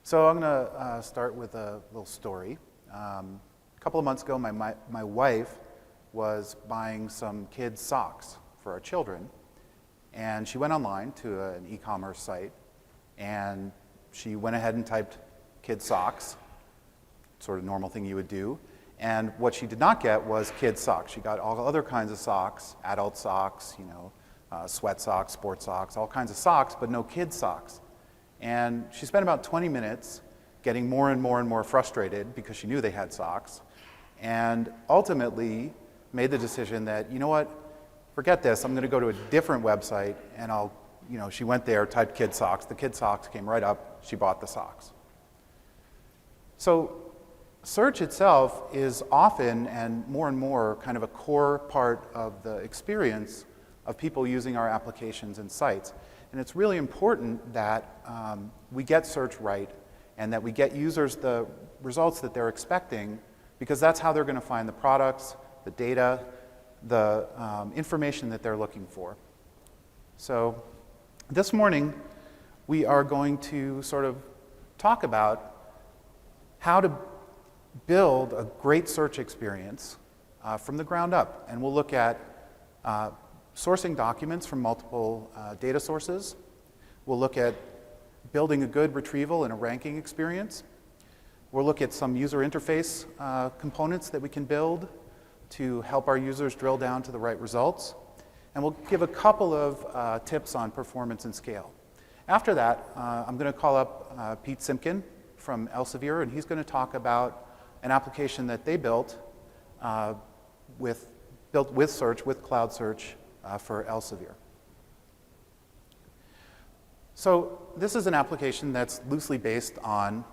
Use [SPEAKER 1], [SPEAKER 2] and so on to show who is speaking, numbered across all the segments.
[SPEAKER 1] So I'm going to start with a little story. A couple of months ago, my wife was buying some kids' socks for our children, and she went online to an e-commerce site, and she went ahead and typed kids' socks, sort of normal thing you would do, and what she did not get was kids' socks. She got all other kinds of socks, adult socks, sweat socks, sports socks, all kinds of socks, but no kids' socks. And she spent about 20 minutes getting more and more frustrated because she knew they had socks, and ultimately made the decision that, you know what, forget this, I'm going to go to a different website, and she went there, typed kids' socks, the kids' socks came right up, she bought the socks. So search itself is often and more kind of a core part of the experience of people using our applications and sites. And it's really important that we get search right and that we get users the results that they're expecting, because that's how they're going to find the products, the data, the information that they're looking for. So this morning, we are going to sort of talk about how to build a great search experience from the ground up. And we'll look at sourcing documents from multiple data sources. We'll look at building a good retrieval and a ranking experience. We'll look at some user interface components that we can build to help our users drill down to the right results. And we'll give a couple of tips on performance and scale. After that, I'm going to call up Peter-Simpkin from Elsevier, and he's going to talk about an application that they built with search, with CloudSearch, for Elsevier. So this is an application that's loosely based on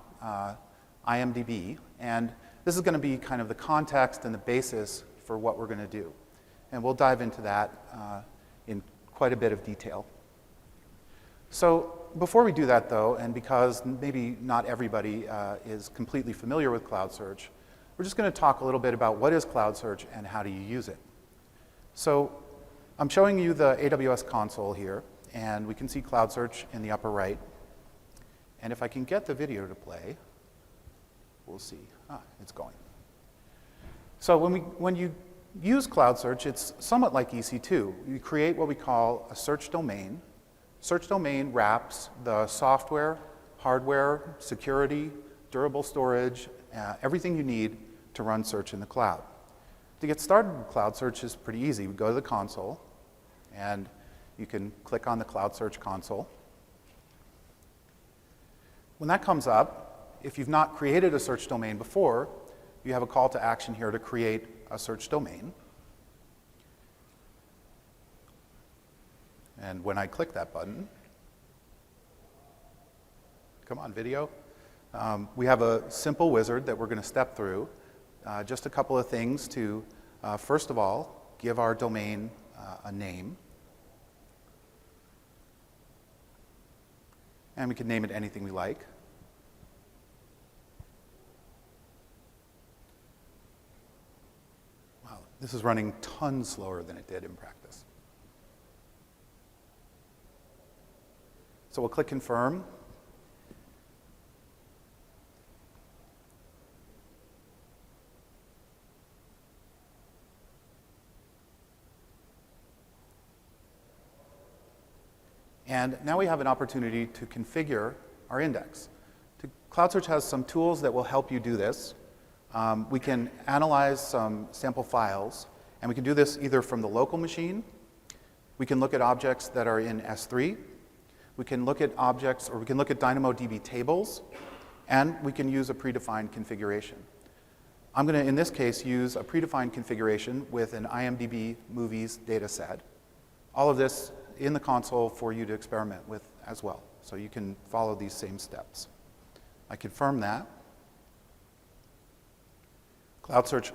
[SPEAKER 1] IMDb, and this is going to be kind of the context and the basis for what we're going to do. And we'll dive into that in quite a bit of detail. So before we do that, though, and because maybe not everybody is completely familiar with CloudSearch, we're just going to talk a little bit about what is CloudSearch and how do you use it. So I'm showing you the AWS console here, and we can see CloudSearch in the upper right. And if I can get the video to play, we'll see. It's going. So when you use CloudSearch, it's somewhat like EC2. You create what we call a search domain. Search domain wraps the software, hardware, security, durable storage, everything you need to run search in the cloud. To get started with CloudSearch is pretty easy. We go to the console, and you can click on the CloudSearch console. When that comes up, if you've not created a search domain before, you have a call to action here to create a search domain. And when I click that button, come on, video, we have a simple wizard that we're going to step through. Just a couple of things to, first of all, give our domain a name. And we can name it anything we like. Wow, this is running tons slower than it did in practice. So we'll click confirm. And now we have an opportunity to configure our index. CloudSearch has some tools that will help you do this. We can analyze some sample files, and we can do this either from the local machine. We can look at objects that are in S3. We can look at objects, or we can look at DynamoDB tables, and we can use a predefined configuration. I'm going to, in this case, use a predefined configuration with an IMDb movies data set. All of this in the console for you to experiment with as well. So you can follow these same steps. I confirm that. CloudSearch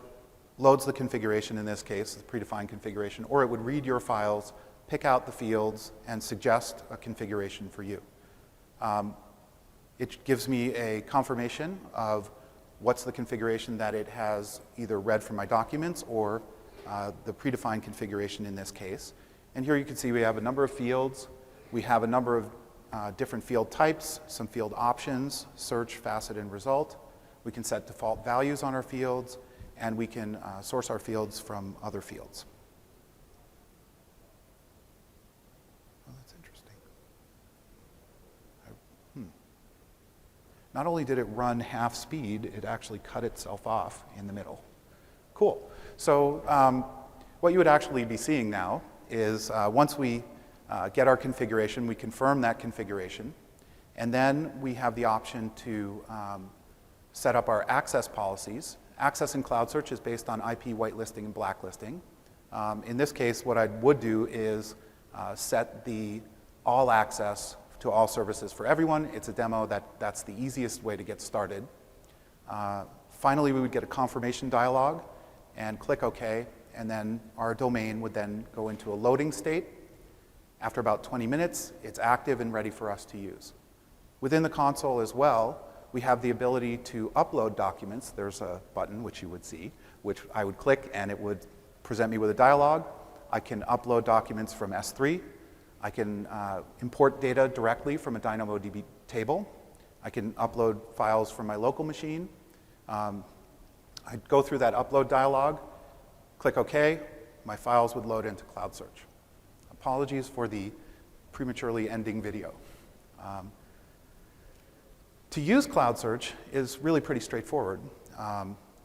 [SPEAKER 1] loads the configuration, in this case, the predefined configuration, or it would read your files, pick out the fields, and suggest a configuration for you. It gives me a confirmation of what's the configuration that it has either read from my documents or the predefined configuration in this case. And here you can see we have a number of fields. We have a number of different field types, some field options, search, facet, and result. We can set default values on our fields, and we can source our fields from other fields. Oh, that's interesting. Not only did it run half speed, it actually cut itself off in the middle. Cool. So what you would actually be seeing now is once we get our configuration, we confirm that configuration, and then we have the option to set up our access policies. Access in CloudSearch is based on IP whitelisting and blacklisting. In this case, what I would do is set the all access to all services for everyone. It's a demo that's the easiest way to get started. Finally, we would get a confirmation dialog and click OK, and then our domain would then go into a loading state. After about 20 minutes, it's active and ready for us to use. Within the console as well, we have the ability to upload documents. There's a button, which you would see, which I would click, and it would present me with a dialog. I can upload documents from S3. I can import data directly from a DynamoDB table. I can upload files from my local machine. I'd go through that upload dialog, click OK. My files would load into CloudSearch. Apologies for the prematurely ending video. To use CloudSearch is really pretty straightforward.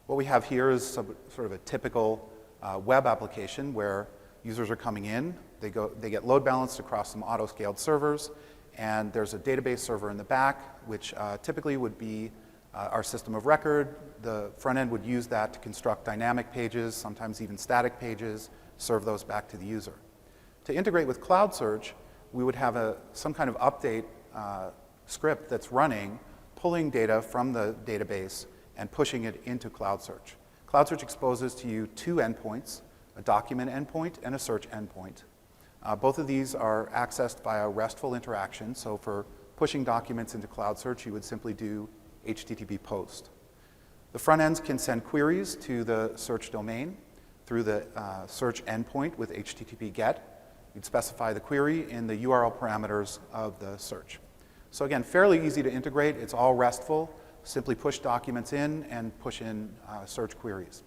[SPEAKER 1] What we have here is sort of a typical web application where users are coming in, they get load balanced across some auto-scaled servers, and there's a database server in the back, which typically would be our system of record. The front end would use that to construct dynamic pages, sometimes even static pages, serve those back to the user. To integrate with CloudSearch, we would have some kind of update script that's running, pulling data from the database and pushing it into CloudSearch. CloudSearch exposes to you two endpoints, a document endpoint and a search endpoint. Both of these are accessed via RESTful interaction. So for pushing documents into CloudSearch, you would simply do HTTP post. The front ends can send queries to the search domain through the search endpoint with HTTP GET. You'd specify the query in the URL parameters of the search. So again, fairly easy to integrate. It's all RESTful. Simply push documents in and push in search queries.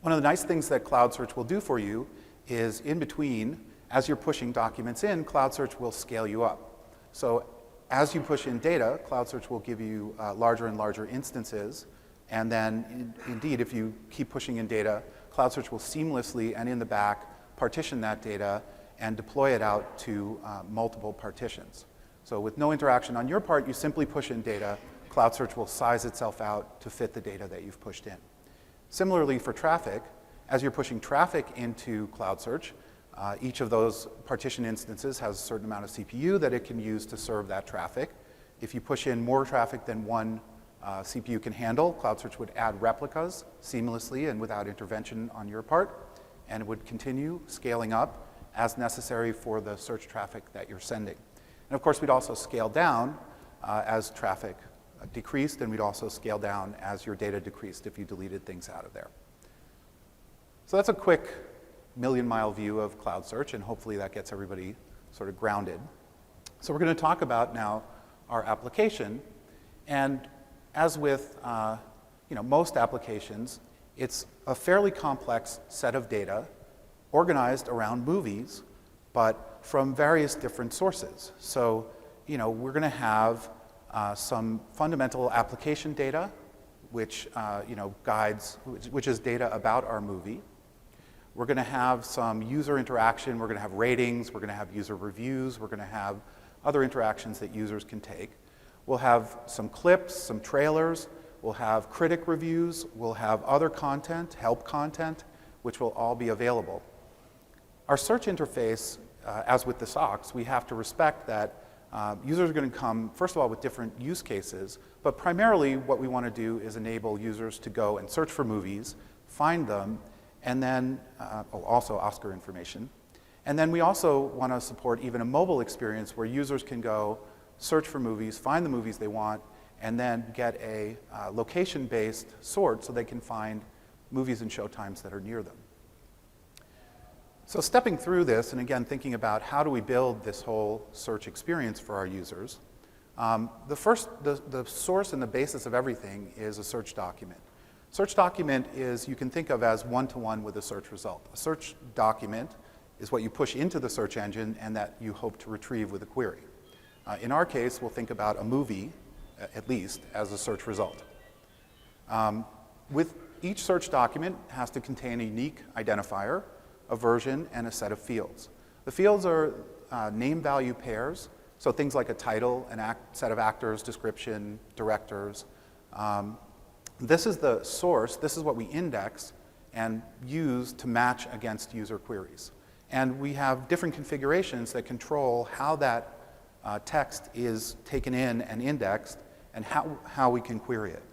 [SPEAKER 1] One of the nice things that CloudSearch will do for you is in between, as you're pushing documents in, CloudSearch will scale you up. So as you push in data, CloudSearch will give you larger and larger instances. And then indeed, if you keep pushing in data, CloudSearch will seamlessly and in the back partition that data and deploy it out to multiple partitions. So with no interaction on your part, you simply push in data. CloudSearch will size itself out to fit the data that you've pushed in. Similarly for traffic, as you're pushing traffic into CloudSearch, each of those partition instances has a certain amount of CPU that it can use to serve that traffic. If you push in more traffic than one CPU can handle, CloudSearch would add replicas seamlessly and without intervention on your part, and it would continue scaling up as necessary for the search traffic that you're sending. And of course, we'd also scale down as traffic decreased, and we'd also scale down as your data decreased if you deleted things out of there. So that's a quick million-mile view of CloudSearch, and hopefully that gets everybody sort of grounded. So we're going to talk about now our application. And as with most applications, it's a fairly complex set of data organized around movies, but from various different sources. So we're going to have some fundamental application data, which which is data about our movie. We're going to have some user interaction. We're going to have ratings. We're going to have user reviews. We're going to have other interactions that users can take. We'll have some clips, some trailers. We'll have critic reviews. We'll have other content, help content, which will all be available. Our search interface, as with the SOCs, we have to respect that users are going to come, first of all, with different use cases, but primarily what we want to do is enable users to go and search for movies, find them, and then also Oscar information. And then we also want to support even a mobile experience where users can go search for movies, find the movies they want, and then get a location-based sort so they can find movies and showtimes that are near them. So stepping through this, and again, thinking about how do we build this whole search experience for our users, the source and the basis of everything is a search document. Search document is, you can think of as one-to-one with a search result. A search document is what you push into the search engine and that you hope to retrieve with a query. In our case, we'll think about a movie, at least, as a search result. With each search document has to contain a unique identifier, a version, and a set of fields. The fields are name-value pairs, so things like a title, set of actors, description, directors. This is the source. This is what we index and use to match against user queries. And we have different configurations that control how that text is taken in and indexed and how we can query it.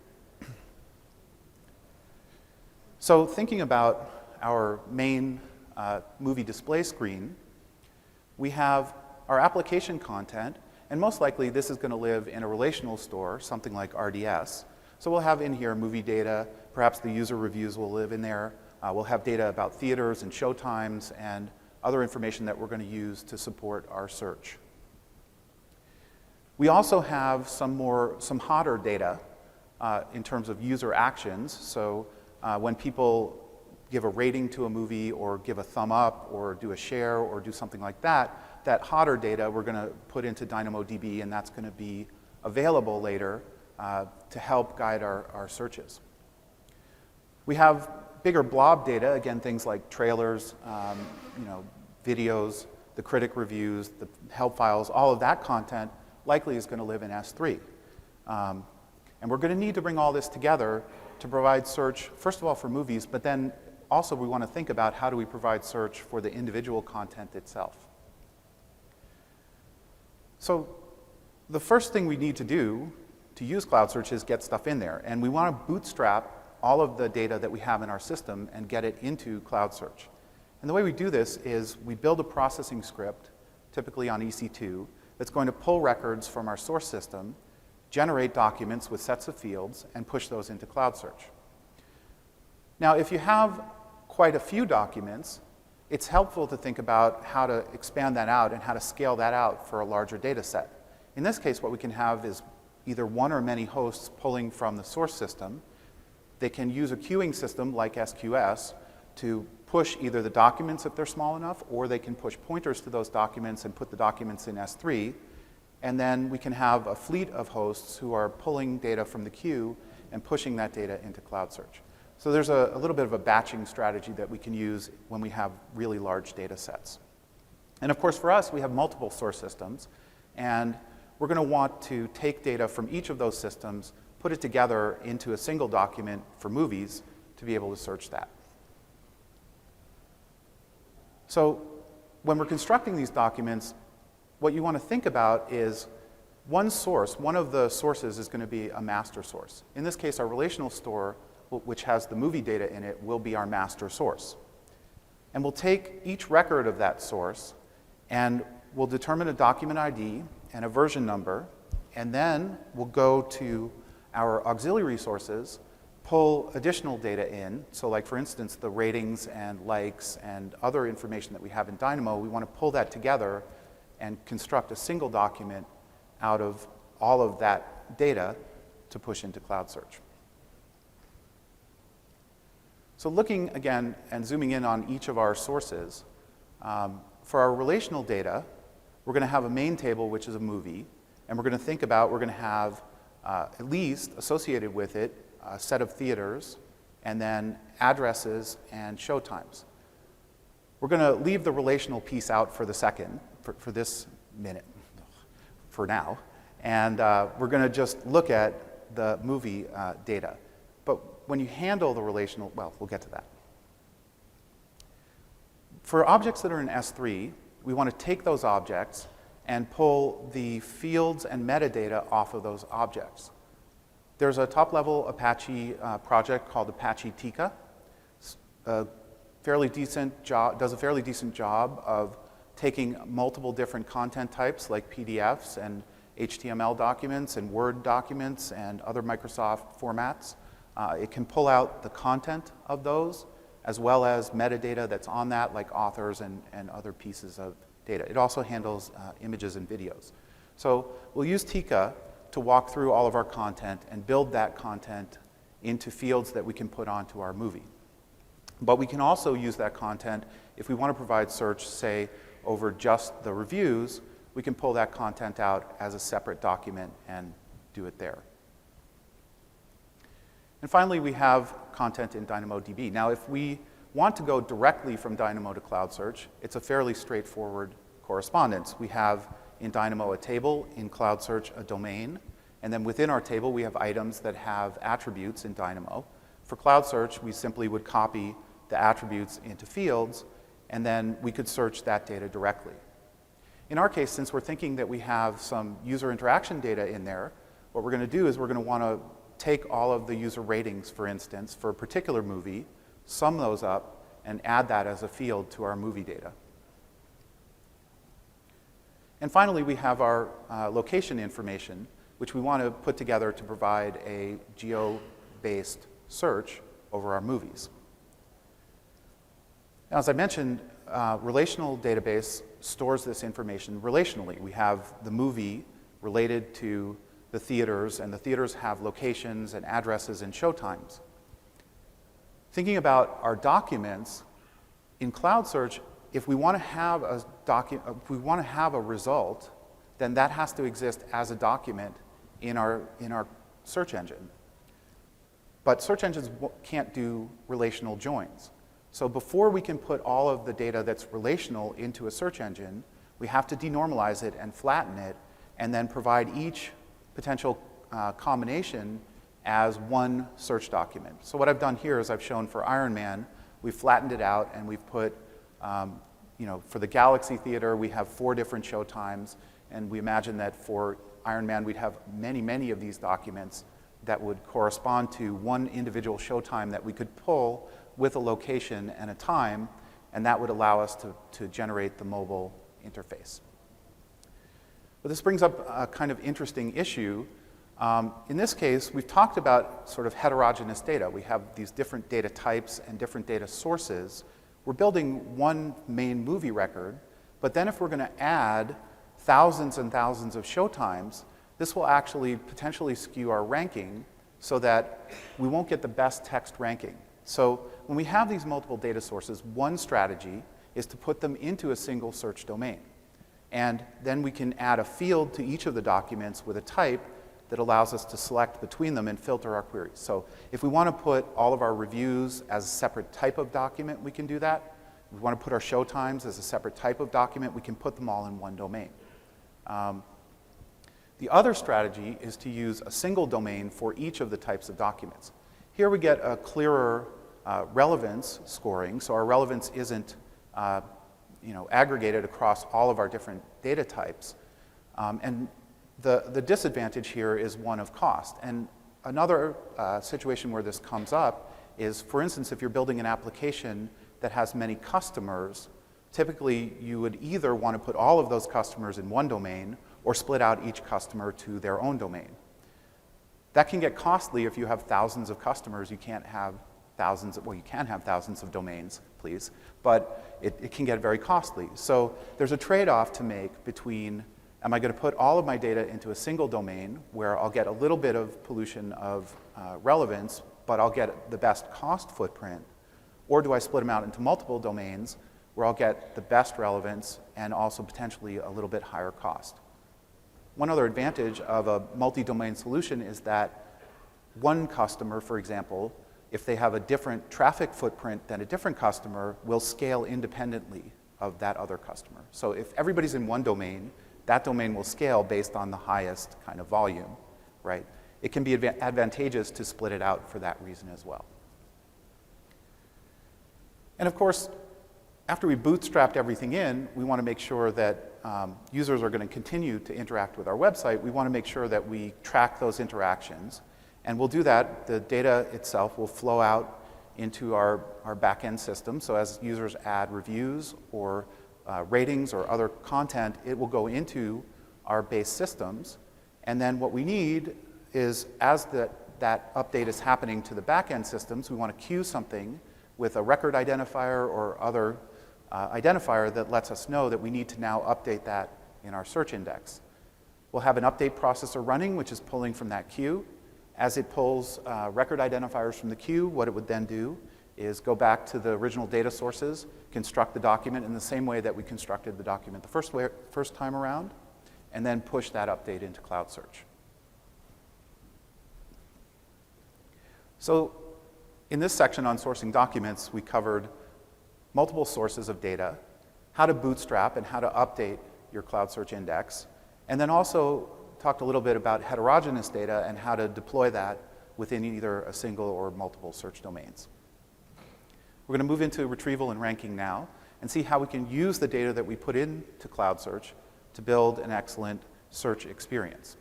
[SPEAKER 1] So thinking about our main movie display screen, we have our application content, and most likely this is going to live in a relational store, something like RDS. So we'll have in here movie data, perhaps the user reviews will live in there. We'll have data about theaters and showtimes and other information that we're going to use to support our search. We also have some hotter data in terms of user actions. So when people give a rating to a movie or give a thumb up or do a share or do something like that, that hotter data we're going to put into DynamoDB, and that's going to be available later to help guide our searches. We have bigger blob data, again, things like trailers, videos, the critic reviews, the help files, all of that content likely is going to live in S3. And we're going to need to bring all this together to provide search, first of all, for movies, but then also we want to think about how do we provide search for the individual content itself. So the first thing we need to do to use CloudSearch is get stuff in there. And we want to bootstrap all of the data that we have in our system and get it into CloudSearch. And the way we do this is we build a processing script, typically on EC2, that's going to pull records from our source system, generate documents with sets of fields, and push those into CloudSearch. Now, if you have quite a few documents, it's helpful to think about how to expand that out and how to scale that out for a larger data set. In this case, what we can have is either one or many hosts pulling from the source system. They can use a queuing system like SQS to push either the documents if they're small enough, or they can push pointers to those documents and put the documents in S3. And then we can have a fleet of hosts who are pulling data from the queue and pushing that data into CloudSearch. So there's a little bit of a batching strategy that we can use when we have really large data sets. And of course, for us, we have multiple source systems, and we're going to want to take data from each of those systems, put it together into a single document for movies to be able to search that. So when we're constructing these documents, what you want to think about is one source, one of the sources is going to be a master source. In this case, our relational store, which has the movie data in it, will be our master source. And we'll take each record of that source and we'll determine a document ID and a version number, and then we'll go to our auxiliary sources, pull additional data in. So like, for instance, the ratings and likes and other information that we have in Dynamo, we want to pull that together and construct a single document out of all of that data to push into CloudSearch. So looking again and zooming in on each of our sources, for our relational data, we're going to have a main table, which is a movie, and we're going to have at least associated with it a set of theaters, and then addresses and showtimes. We're going to leave the relational piece out for the second, for this minute, for now, and we're going to just look at the movie data. But when you handle the relational, well, we'll get to that. For objects that are in S3, we want to take those objects and pull the fields and metadata off of those objects. There's a top-level Apache project called Apache Tika. Does a fairly decent job of taking multiple different content types like PDFs and HTML documents and Word documents and other Microsoft formats. It can pull out the content of those as well as metadata that's on that, like authors and other pieces of data. It also handles images and videos. So we'll use Tika to walk through all of our content and build that content into fields that we can put onto our movie. But we can also use that content if we want to provide search, say, over just the reviews. We can pull that content out as a separate document and do it there. And finally, we have content in DynamoDB. Now, if we want to go directly from Dynamo to CloudSearch, it's a fairly straightforward correspondence. We have in Dynamo a table, in CloudSearch a domain, and then within our table we have items that have attributes in Dynamo. For CloudSearch, we simply would copy the attributes into fields, and then we could search that data directly. In our case, since we're thinking that we have some user interaction data in there, what we're going to do is we're going to want to take all of the user ratings, for instance, for a particular movie, sum those up, and add that as a field to our movie data. And finally, we have our location information, which we want to put together to provide a geo-based search over our movies. Now, as I mentioned, relational database stores this information relationally. We have the movie related to the theaters, and the theaters have locations and addresses and showtimes. Thinking about our documents, in CloudSearch, if we want to have a result, then that has to exist as a document in our search engine. But search engines can't do relational joins. So before we can put all of the data that's relational into a search engine, we have to denormalize it and flatten it, and then provide each potential combination as one search document. So what I've done here is I've shown for Iron Man, we've flattened it out, and we've put, for the Galaxy Theater, we have 4 different showtimes, and we imagine that for Iron Man, we'd have many, many of these documents that would correspond to one individual showtime that we could pull with a location and a time, and that would allow us to generate the mobile interface. But this brings up a kind of interesting issue. In this case, we've talked about sort of heterogeneous data. We have these different data types and different data sources. We're building one main movie record, but then if we're going to add thousands and thousands of showtimes, this will actually potentially skew our ranking so that we won't get the best text ranking. So when we have these multiple data sources, one strategy is to put them into a single search domain. And then we can add a field to each of the documents with a type that allows us to select between them and filter our queries. So if we want to put all of our reviews as a separate type of document, we can do that. If we want to put our showtimes as a separate type of document, we can put them all in one domain. The other strategy is to use a single domain for each of the types of documents. Here we get a clearer relevance scoring, so our relevance isn't aggregated across all of our different data types. And the disadvantage here is one of cost. And another situation where this comes up is, for instance, if you're building an application that has many customers, typically you would either want to put all of those customers in one domain or split out each customer to their own domain. That can get costly if you have thousands of customers. You can't have thousands, well, you can have thousands of domains, please, but it can get very costly. So there's a trade-off to make between, am I going to put all of my data into a single domain where I'll get a little bit of pollution of relevance, but I'll get the best cost footprint, or do I split them out into multiple domains where I'll get the best relevance and also potentially a little bit higher cost? One other advantage of a multi-domain solution is that one customer, for example, if they have a different traffic footprint than a different customer, will scale independently of that other customer. So if everybody's in one domain, that domain will scale based on the highest kind of volume, right? It can be advantageous to split it out for that reason as well. And of course, after we bootstrapped everything in, we want to make sure that users are going to continue to interact with our website. We want to make sure that we track those interactions. And we'll do that. The data itself will flow out into our back-end system. So as users add reviews or ratings or other content, it will go into our base systems. And then what we need is, as that update is happening to the back-end systems, we want to queue something with a record identifier or other identifier that lets us know that we need to now update that in our search index. We'll have an update processor running, which is pulling from that queue. As it pulls record identifiers from the queue, what it would then do is go back to the original data sources, construct the document in the same way that we constructed the document the first time around, and then push that update into CloudSearch. So in this section on sourcing documents, we covered multiple sources of data, how to bootstrap and how to update your CloudSearch index, and then also talked a little bit about heterogeneous data and how to deploy that within either a single or multiple search domains. We're going to move into retrieval and ranking now and see how we can use the data that we put into CloudSearch to build an excellent search experience.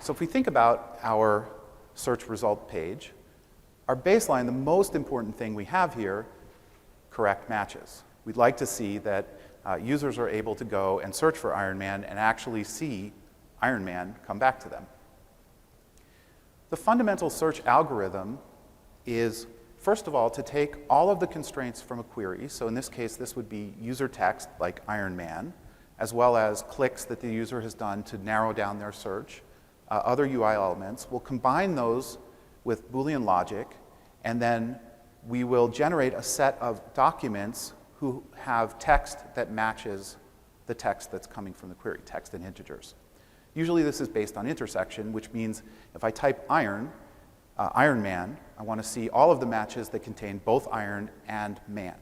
[SPEAKER 1] So if we think about our search result page, our baseline, the most important thing we have here, correct matches. We'd like to see that users are able to go and search for Iron Man and actually see Iron Man come back to them. The fundamental search algorithm is, first of all, to take all of the constraints from a query. So in this case, this would be user text like Iron Man, as well as clicks that the user has done to narrow down their search, other UI elements. We'll combine those with Boolean logic, and then we will generate a set of documents who have text that matches the text that's coming from the query, text and integers. Usually this is based on intersection, which means if I type Iron Man, I want to see all of the matches that contain both iron and man.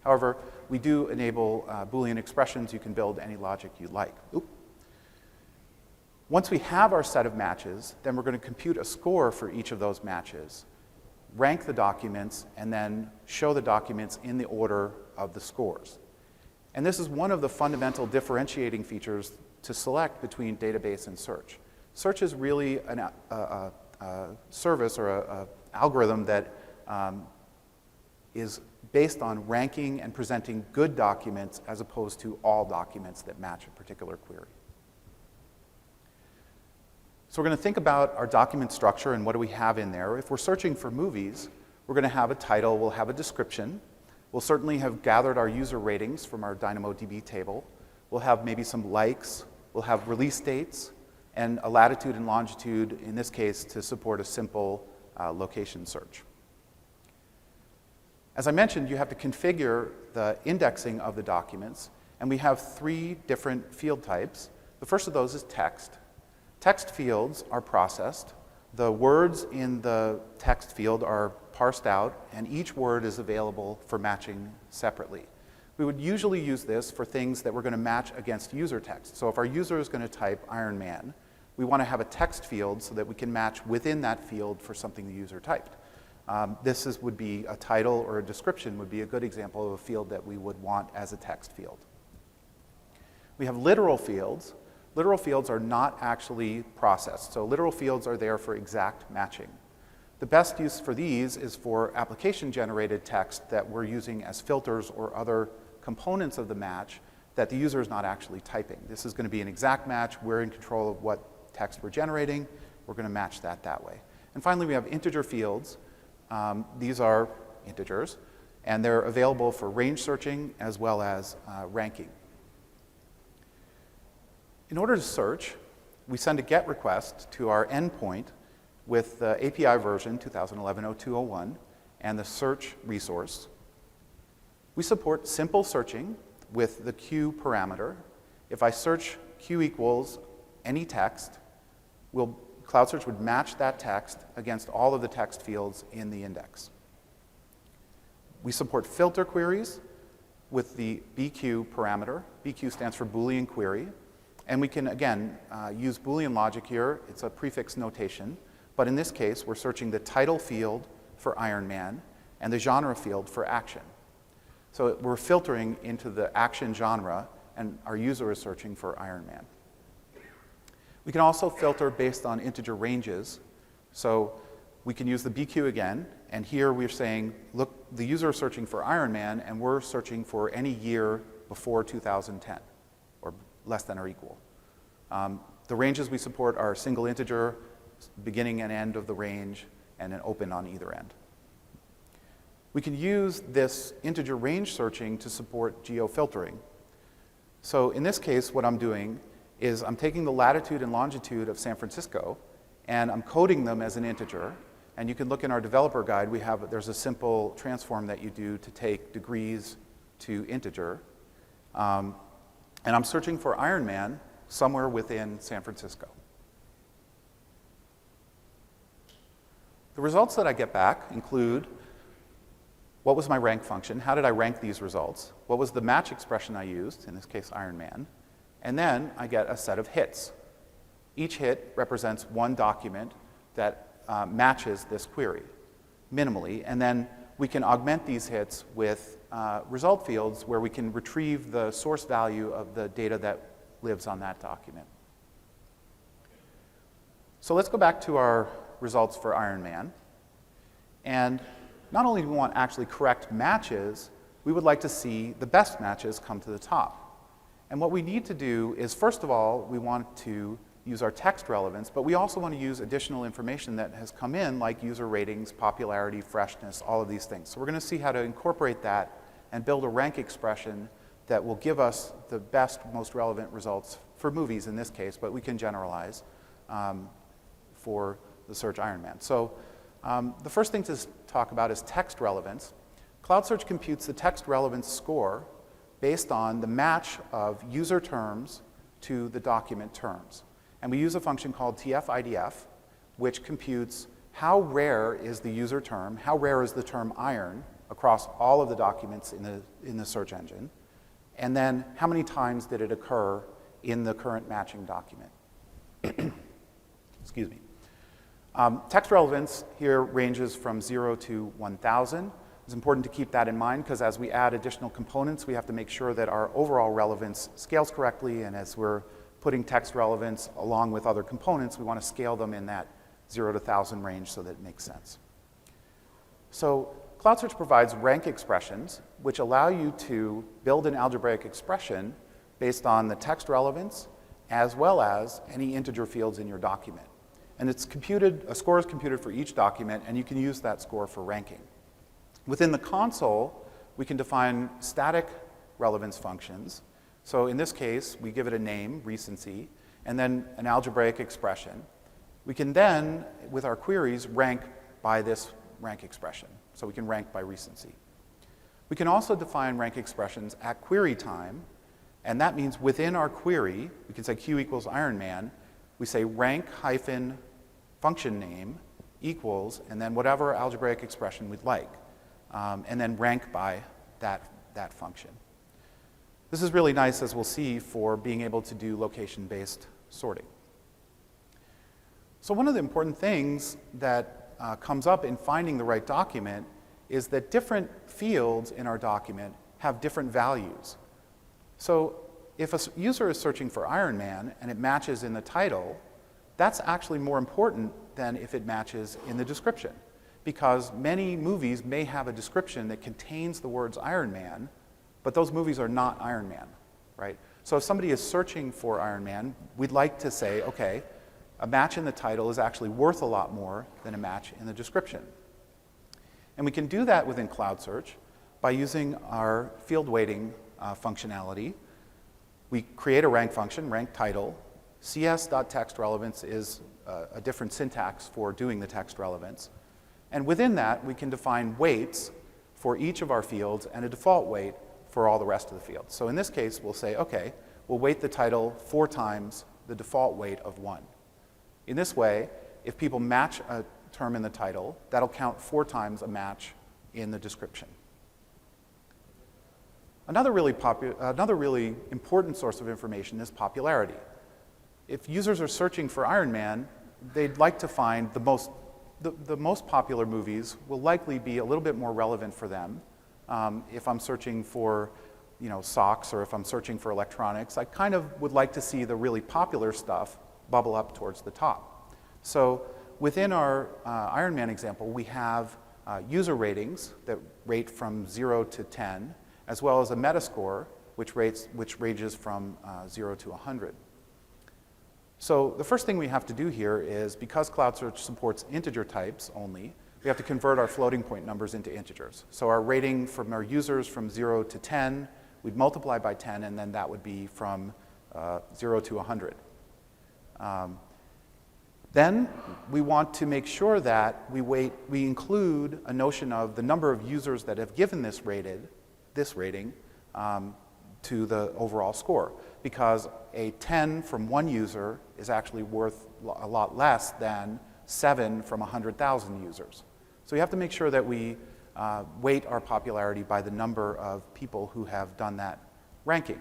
[SPEAKER 1] However, we do enable Boolean expressions. You can build any logic you like. Once we have our set of matches, then we're going to compute a score for each of those matches, rank the documents, and then show the documents in the order of the scores. And this is one of the fundamental differentiating features to select between database and search. Search is really a service or an algorithm that is based on ranking and presenting good documents as opposed to all documents that match a particular query. So we're going to think about our document structure and what do we have in there. If we're searching for movies, we're going to have a title, we'll have a description. We'll certainly have gathered our user ratings from our DynamoDB table. We'll have maybe some likes. We'll have release dates and a latitude and longitude, in this case, to support a simple location search. As I mentioned, you have to configure the indexing of the documents, and we have 3 different field types. The first of those is text. Text fields are processed. The words in the text field are parsed out, and each word is available for matching separately. We would usually use this for things that we're going to match against user text. So if our user is going to type Iron Man, we want to have a text field so that we can match within that field for something the user typed. Would be a title or a description would be a good example of a field that we would want as a text field. We have literal fields. Literal fields are not actually processed. So literal fields are there for exact matching. The best use for these is for application-generated text that we're using as filters or other components of the match that the user is not actually typing. This is going to be an exact match. We're in control of what text we're generating. We're going to match that way. And finally, we have integer fields. These are integers, and they're available for range searching as well as ranking. In order to search, we send a GET request to our endpoint with the API version 2011-0201 and the search resource. We support simple searching with the Q parameter. If I search Q equals any text, CloudSearch would match that text against all of the text fields in the index. We support filter queries with the BQ parameter. BQ stands for Boolean query. And we can, again, use Boolean logic here. It's a prefix notation. But in this case, we're searching the title field for Iron Man and the genre field for action. So we're filtering into the action genre, and our user is searching for Iron Man. We can also filter based on integer ranges. So we can use the BQ again, and here we're saying, look, the user is searching for Iron Man, and we're searching for any year before 2010, or less than or equal. The ranges we support are single integer, beginning and end of the range, and an open on either end. we can use this integer range searching to support geofiltering. So in this case, what I'm doing is I'm taking the latitude and longitude of San Francisco, and I'm coding them as an integer. And you can look in our developer guide. There's a simple transform that you do to take degrees to integer. And I'm searching for Iron Man somewhere within San Francisco. The results that I get back include what was my rank function, how did I rank these results, what was the match expression I used, in this case Iron Man, and then I get a set of hits. Each hit represents one document that matches this query minimally, and then we can augment these hits with result fields where we can retrieve the source value of the data that lives on that document. So let's go back to our results for Iron Man. And not only do we want actually correct matches, we would like to see the best matches come to the top. And what we need to do is, first of all, we want to use our text relevance, but we also want to use additional information that has come in, like user ratings, popularity, freshness, all of these things. So we're going to see how to incorporate that and build a rank expression that will give us the best, most relevant results for movies in this case, but we can generalize for the search Iron Man. So the first thing to talk about is text relevance. CloudSearch computes the text relevance score based on the match of user terms to the document terms. And we use a function called tf-idf, which computes how rare is the user term, how rare is the term iron across all of the documents in the search engine, and then how many times did it occur in the current matching document. Excuse me. Text relevance here ranges from 0 to 1,000. It's important to keep that in mind because as we add additional components, we have to make sure that our overall relevance scales correctly, and as we're putting text relevance along with other components, we want to scale them in that 0 to 1,000 range so that it makes sense. So CloudSearch provides rank expressions, which allow you to build an algebraic expression based on the text relevance as well as any integer fields in your document. And it's computed, a score is computed for each document, and you can use that score for ranking. Within the console, we can define static relevance functions. So in this case, we give it a name, recency, and then an algebraic expression. We can then, with our queries, rank by this rank expression. So we can rank by recency. We can also define rank expressions at query time, and that means within our query, we can say Q equals Iron Man, we say rank hyphen function name equals, and then whatever algebraic expression we'd like, and then rank by that function. This is really nice, as we'll see, for being able to do location-based sorting. So one of the important things that comes up in finding the right document is that different fields in our document have different values. So if a user is searching for Iron Man and it matches in the title, that's actually more important than if it matches in the description, because many movies may have a description that contains the words Iron Man, but those movies are not Iron Man, right? So if somebody is searching for Iron Man, we'd like to say, okay, a match in the title is actually worth a lot more than a match in the description. And we can do that within CloudSearch by using our field weighting functionality. We create a rank function, rank title. cs.textRelevance is a different syntax for doing the text relevance. And within that, we can define weights for each of our fields and a default weight for all the rest of the fields. So in this case, we'll say, okay, we'll weight the title 4 times the default weight of 1. In this way, if people match a term in the title, that'll count 4 times a match in the description. Another really important source of information is popularity. If users are searching for Iron Man, they'd like to find the most popular movies will likely be a little bit more relevant for them. If I'm searching for socks, or if I'm searching for electronics, I kind of would like to see the really popular stuff bubble up towards the top. So within our Iron Man example, we have user ratings that rate from 0 to 10, as well as a metascore, which ranges from 0 to 100. So the first thing we have to do here is, because CloudSearch supports integer types only, we have to convert our floating point numbers into integers. So our rating from our users from 0 to 10, we'd multiply by 10, and then that would be from 0 to 100. Then we want to make sure that we include a notion of the number of users that have given this rating to the overall score, because a 10 from one user is actually worth a lot less than 7 from 100,000 users. So we have to make sure that we weight our popularity by the number of people who have done that ranking.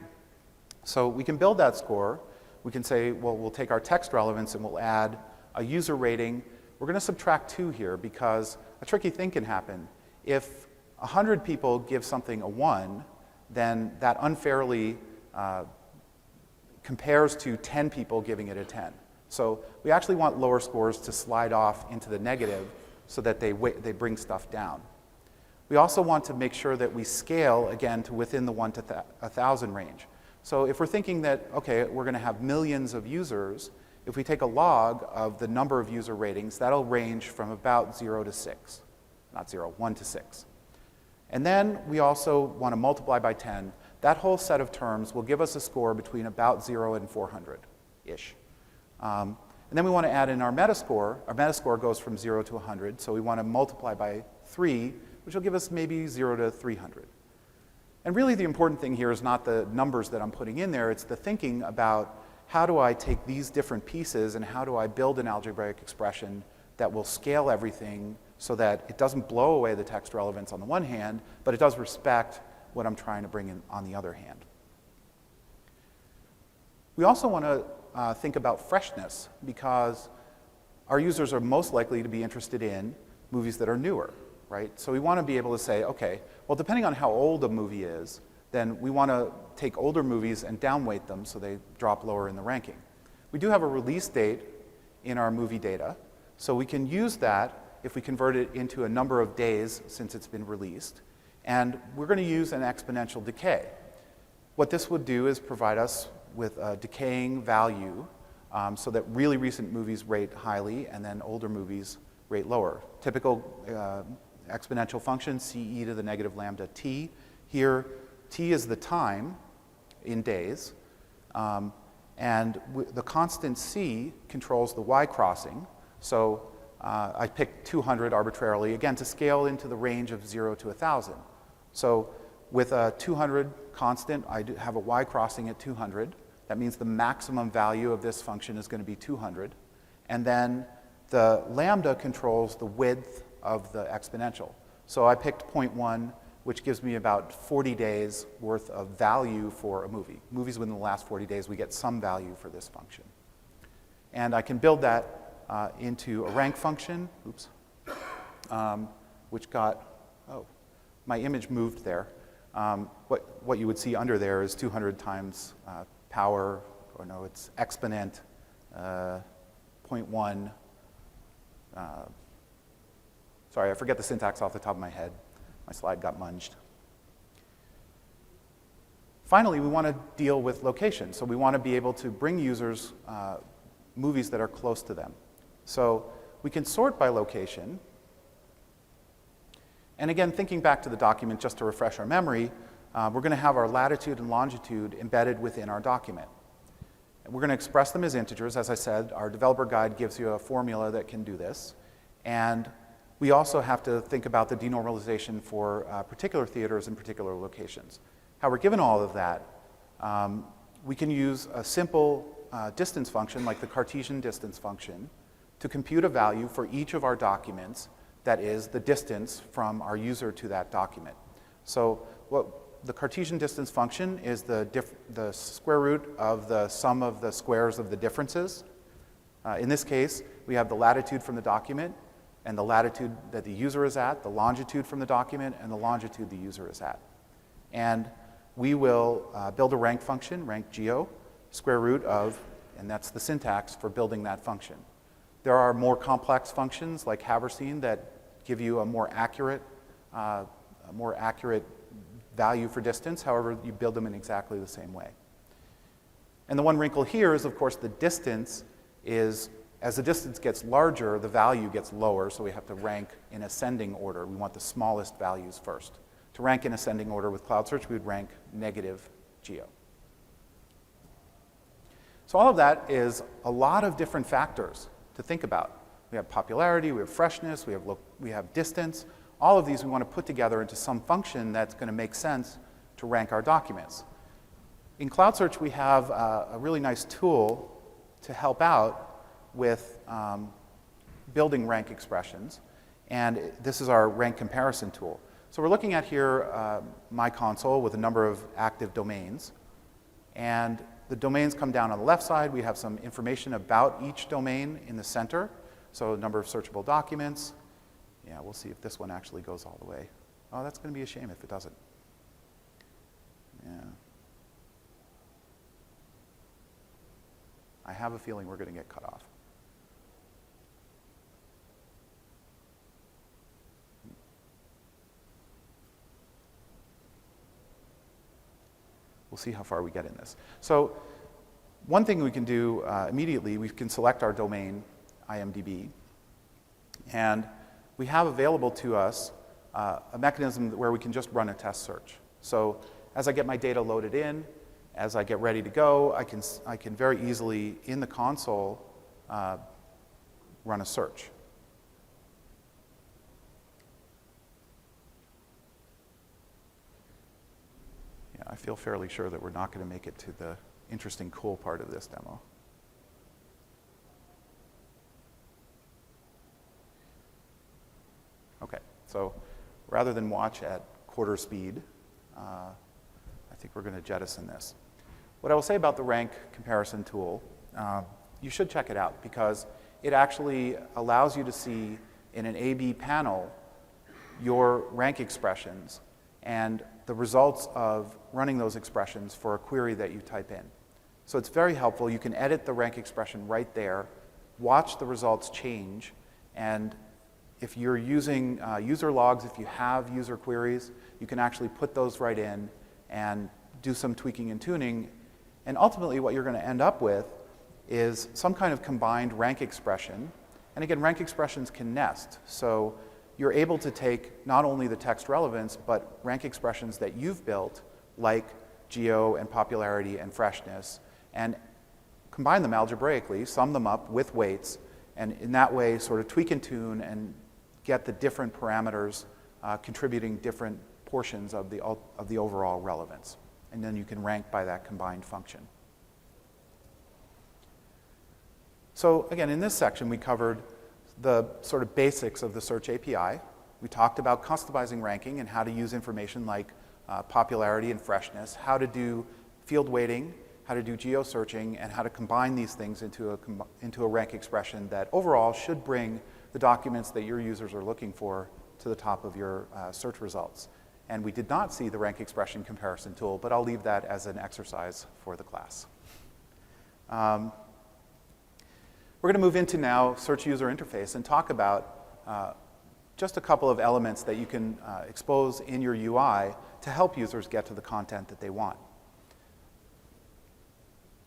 [SPEAKER 1] So we can build that score. We can say, well, we'll take our text relevance and we'll add a user rating. We're going to subtract 2 here because a tricky thing can happen. If 100 people give something a 1, then that unfairly compares to 10 people giving it a 10. So we actually want lower scores to slide off into the negative so that they bring stuff down. We also want to make sure that we scale, again, to within the 1 to 1,000 range. So if we're thinking that, okay, we're going to have millions of users, if we take a log of the number of user ratings, that'll range from about 0 to 6. Not 0, 1 to 6. And then we also want to multiply by 10. That whole set of terms will give us a score between about 0 and 400-ish. And then we want to add in our metascore. Our metascore goes from 0 to 100, so we want to multiply by 3, which will give us maybe 0 to 300. And really the important thing here is not the numbers that I'm putting in there, it's the thinking about how do I take these different pieces and how do I build an algebraic expression that will scale everything so that it doesn't blow away the text relevance on the one hand, but it does respect what I'm trying to bring in on the other hand. We also want to think about freshness, because our users are most likely to be interested in movies that are newer, right? So we want to be able to say, okay, well, depending on how old a movie is, then we want to take older movies and downweight them so they drop lower in the ranking. We do have a release date in our movie data, so we can use that if we convert it into a number of days since it's been released. And we're going to use an exponential decay. What this would do is provide us with a decaying value so that really recent movies rate highly and then older movies rate lower. Typical exponential function, ce to the negative lambda t. Here, t is the time in days, and the constant c controls the y crossing. So I picked 200 arbitrarily, again, to scale into the range of 0 to 1,000. So with a 200 constant, I have a y crossing at 200. That means the maximum value of this function is going to be 200. And then the lambda controls the width of the exponential. So I picked 0.1, which gives me about 40 days worth of value for a movie. Movies within the last 40 days, we get some value for this function. And I can build that into a rank function, which got, my image moved there. What you would see under there is 200 times power, or no, it's exponent 0.1. Sorry, I forget the syntax off the top of my head. My slide got munged. Finally, we want to deal with location. So we want to be able to bring users movies that are close to them. So we can sort by location. And again, thinking back to the document, just to refresh our memory, we're going to have our latitude and longitude embedded within our document. We're going to express them as integers. As I said, our developer guide gives you a formula that can do this. And we also have to think about the denormalization for particular theaters and particular locations. How we're given all of that, we can use a simple distance function, like the Cartesian distance function, to compute a value for each of our documents that is the distance from our user to that document. So the Cartesian distance function is the square root of the sum of the squares of the differences. In this case, we have the latitude from the document and the latitude that the user is at, the longitude from the document, and the longitude the user is at. And we will build a rank function, rank geo, square root of, and that's the syntax for building that function. There are more complex functions like Haberstein that give you a more accurate value for distance. However, you build them in exactly the same way. And the one wrinkle here is, of course, the distance is As the distance gets larger, the value gets lower, so we have to rank in ascending order. We want the smallest values first. To rank in ascending order with CloudSearch, we would rank negative geo. So all of that is a lot of different factors to think about. We have popularity, we have freshness, we have distance. All of these we want to put together into some function that's going to make sense to rank our documents. In CloudSearch, we have a really nice tool to help out with building rank expressions. And this is our rank comparison tool. So we're looking at here my console with a number of active domains. And the domains come down on the left side. We have some information about each domain in the center. So a number of searchable documents. Yeah, we'll see if this one actually goes all the way. Oh, that's going to be a shame if it doesn't. Yeah. I have a feeling we're going to get cut off. We'll see how far we get in this. So one thing we can do immediately, we can select our domain, IMDb, and we have available to us a mechanism where we can just run a test search. So as I get my data loaded in, as I get ready to go, I can very easily, in the console, run a search. Yeah, I feel fairly sure that we're not going to make it to the interesting, cool part of this demo. Okay, so rather than watch at quarter speed, I think we're going to jettison this. What I will say about the rank comparison tool, you should check it out because it actually allows you to see in an A/B panel your rank expressions and the results of running those expressions for a query that you type in. So it's very helpful. You can edit the rank expression right there, watch the results change, and if you're using user logs, if you have user queries, you can actually put those right in and do some tweaking and tuning. And ultimately, what you're going to end up with is some kind of combined rank expression. And again, rank expressions can nest. So you're able to take not only the text relevance, but rank expressions that you've built, like geo and popularity and freshness, and combine them algebraically, sum them up with weights, and in that way sort of tweak and tune and get the different parameters contributing different portions of the overall relevance. And then you can rank by that combined function. So again, in this section, we covered the sort of basics of the search API. We talked about customizing ranking and how to use information like popularity and freshness, how to do field weighting, how to do geo-searching, and how to combine these things into a rank expression that overall should bring the documents that your users are looking for to the top of your search results. And we did not see the rank expression comparison tool, but I'll leave that as an exercise for the class. We're going to move into now search user interface and talk about just a couple of elements that you can expose in your UI to help users get to the content that they want.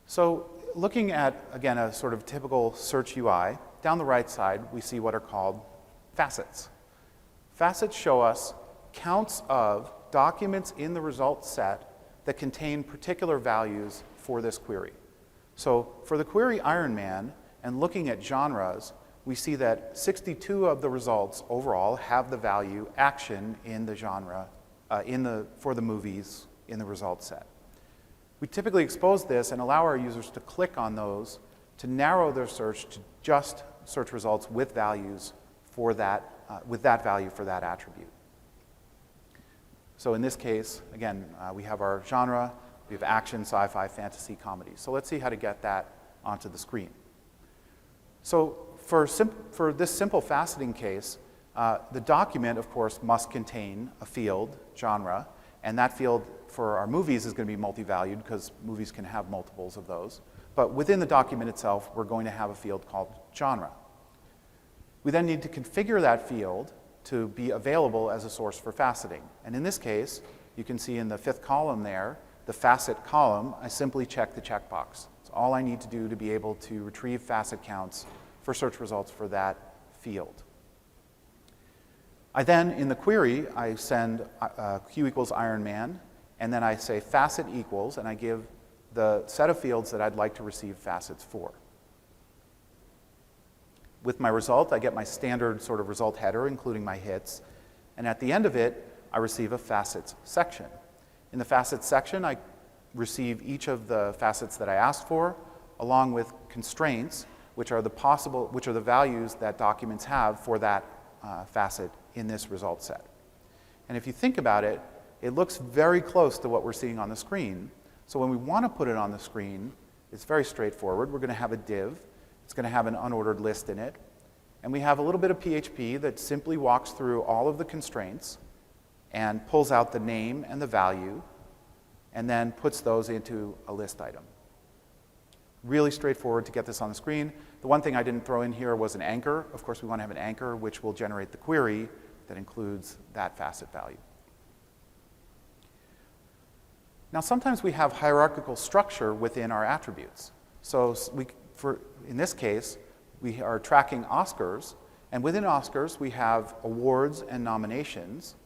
[SPEAKER 1] So looking at, again, a sort of typical search UI, down the right side, we see what are called facets. Facets show us counts of documents in the results set that contain particular values for this query. So for the query Iron Man, and looking at genres, we see that 62 of the results overall have the value action in the genre, for the movies in the results set. We typically expose this and allow our users to click on those to narrow their search to just search results with values for that, with that value for that attribute. So in this case, again, we have our genre, we have action, sci-fi, fantasy, comedy. So let's see how to get that onto the screen. So for this simple faceting case, the document, of course, must contain a field, genre, and that field for our movies is going to be multi-valued because movies can have multiples of those. But within the document itself, we're going to have a field called genre. We then need to configure that field to be available as a source for faceting. And in this case, you can see in the fifth column there, the facet column, I simply check the checkbox. It's all I need to do to be able to retrieve facet counts for search results for that field. I then, in the query, I send Q equals Iron Man, and then I say facet equals, and I give the set of fields that I'd like to receive facets for. With my result, I get my standard sort of result header, including my hits, and at the end of it, I receive a facets section. In the facets section, I receive each of the facets that I asked for, along with constraints, which are the values that documents have for that facet in this result set. And if you think about it, it looks very close to what we're seeing on the screen. So when we want to put it on the screen, it's very straightforward. We're going to have a div. It's going to have an unordered list in it. And we have a little bit of PHP that simply walks through all of the constraints and pulls out the name and the value, and then puts those into a list item. Really straightforward to get this on the screen. The one thing I didn't throw in here was an anchor. Of course, we want to have an anchor which will generate the query that includes that facet value. Now, sometimes we have hierarchical structure within our attributes. So in this case, we are tracking Oscars, and within Oscars, we have awards and nominations.